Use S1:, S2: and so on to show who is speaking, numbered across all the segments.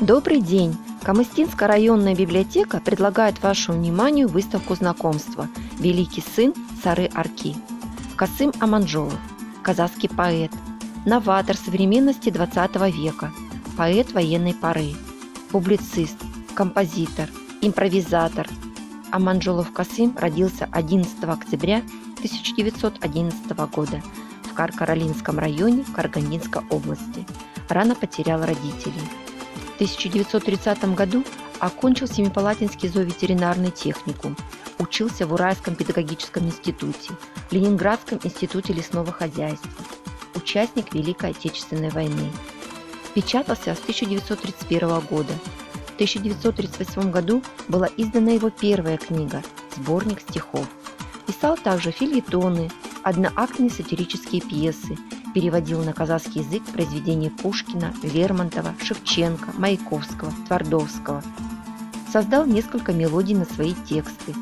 S1: Добрый день! Камыстинская районная библиотека предлагает вашему вниманию выставку знакомства «Великий сын Сары Арки». Касым Аманжолов, казахский поэт, новатор современности XX века, поэт военной поры, публицист, композитор, импровизатор. Аманжолов Касым родился 11 октября 1911 года в Каркаралинском районе Карагандинской области. Рано потерял родителей. В 1930 году окончил Семипалатинский зооветеринарный техникум, учился в Уральском педагогическом институте, Ленинградском институте лесного хозяйства, участник Великой Отечественной войны. Печатался с 1931 года. В 1938 году была издана его первая книга «Сборник стихов». Писал также фельетоны, одноактные сатирические пьесы, переводил на казахский язык произведения Пушкина, Лермонтова, Шевченко, Маяковского, Твардовского. Создал несколько мелодий на свои тексты.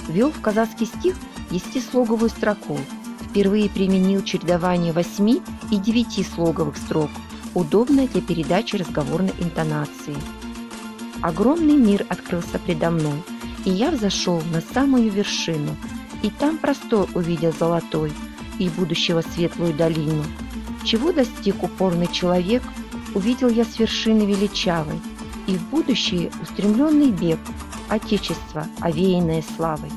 S1: Ввел в казахский стих 10-слоговую строку. Впервые применил чередование 8 и 9-слоговых строк, удобное для передачи разговорной интонации. Огромный мир открылся предо мной, и я взошел на самую вершину, и там простор увидел золотой, и будущего светлую долину. Чего достиг упорный человек, увидел я с вершины величавой, и в будущее устремленный бег, Отечество, овеянное славой.